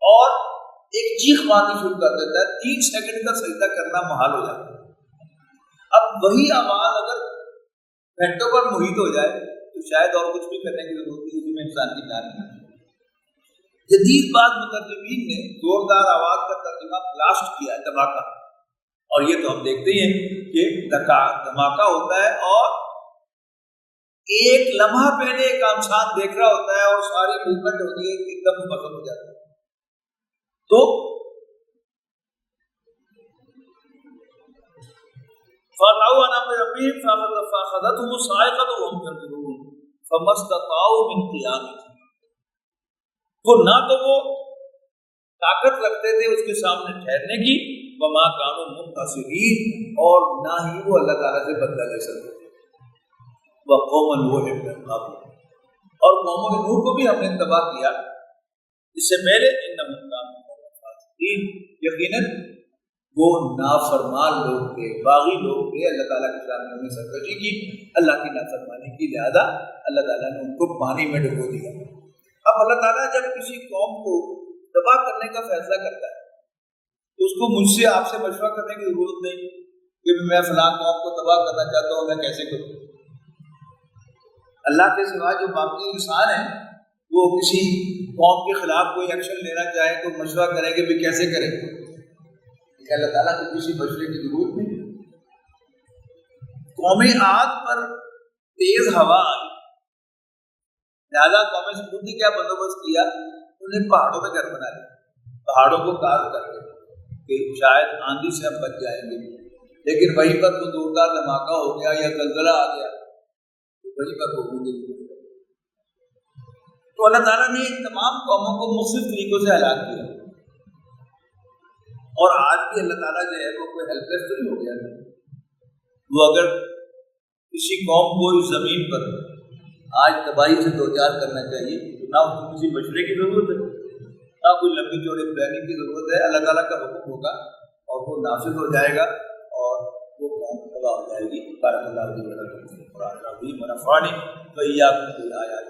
اور ایک چیخ مارنی شروع کر دیتا ہے، 3 سیکنڈ کا سجدہ کرنا محال ہو جاتا ہے۔ اب وہی آواز اگر گھنٹوں پر محیط ہو جائے تو شاید اور کچھ بھی کرنے کی ضرورت نہیں، اسی میں انسان کی جان نہیں۔ جدید بعض مترجمین نے زوردار آواز کا ترجمہ بلاسٹ کیا ہے، دھماکہ، اور یہ تو ہم دیکھتے ہی ہیں کہ دھماکہ ہوتا ہے اور ایک لمحہ پہلے ایک انسان دیکھ رہا ہوتا ہے اور ساری موومنٹ ہوتی ہے، ایک دم ختم ہو جاتا ہے۔ تو فَأَتَوْا عَنْ أَمْرِ رَبِّهِمْ فَأَخَذَتْهُمُ الصَّاعِقَةُ وَهُمْ يَنظُرُونَ فَمَا اسْتَطَاعُوا مِنْ قِيَامٍ، تو نہ تو وہ طاقت رکھتے تھے اس کے سامنے ٹھہرنے کی، وَمَا كَانُوا مُنْتَصِرِينَ، اور نہ ہی وہ اللہ تعالیٰ سے بدلہ لے سکتے۔ وَقَوْمَ نُوحٍ مِنْ قَبْلُ، اور قوم نوح کو بھی ہم نے تباہ کیا اس سے پہلے، إِنَّهُمْ كَانُوا قَوْمًا فَاسِقِينَ، یقیناً وہ نافرمان لوگ تھے، باغی لوگ تھے، اللہ تعالیٰ کے سامنے انہوں نے سرکشی کی، اللہ کی نافرمانی کی، لہذا اللہ تعالیٰ نے ان کو پانی میں ڈبو دیا۔ اب اللہ تعالیٰ جب کسی قوم کو تباہ کرنے کا فیصلہ کرتا ہے تو اس کو مجھ سے آپ سے مشورہ کرنے کی ضرورت نہیں کہ میں فلاں قوم کو تباہ کرنا چاہتا ہوں، میں کیسے کروں۔ اللہ کے سوا جو باقی انسان ہیں وہ کسی قوم کے خلاف کوئی ایکشن لینا چاہے تو مشورہ کریں کہ بھی کیسے کریں، کہ اللہ تعالیٰ کو کسی مشورے کی ضرورت نہیں۔ قوم عاد پر تیز ہوا آئی، لہٰذا قوم سمود نے کیا بندوبست کیا، انہوں نے پہاڑوں میں گھر بنا لیا، پہاڑوں کو کاٹ کر کے کہ شاید آندھی سے ہم بچ جائیں گے، لیکن وہیں پر تو زوردار دھماکہ ہو گیا یا زلزلہ آ گیا تو وہیں پر وہ بھی تو اللہ تعالیٰ نے تمام قوموں کو مختلف طریقوں سے ہلاک کیا، اور آج بھی اللہ تعالیٰ جو ہے وہ کوئی ہیلپ لیس تو نہیں ہو گیا ہے۔ وہ اگر کسی قوم کو اس زمین پر آج تباہی سے دوچار کرنا چاہیے تو نہ اس کو کسی مشورے کی ضرورت ہے، نہ کوئی لمبی چوڑی پلاننگ کی ضرورت ہے، اللہ تعالیٰ کا حکم ہوگا اور وہ نافذ ہو جائے گا اور وہ قوم تباہ ہو جائے گی۔ بارک اللہ علیہ وسلم قرآن العظیم ونفعني وإياكم بالآیات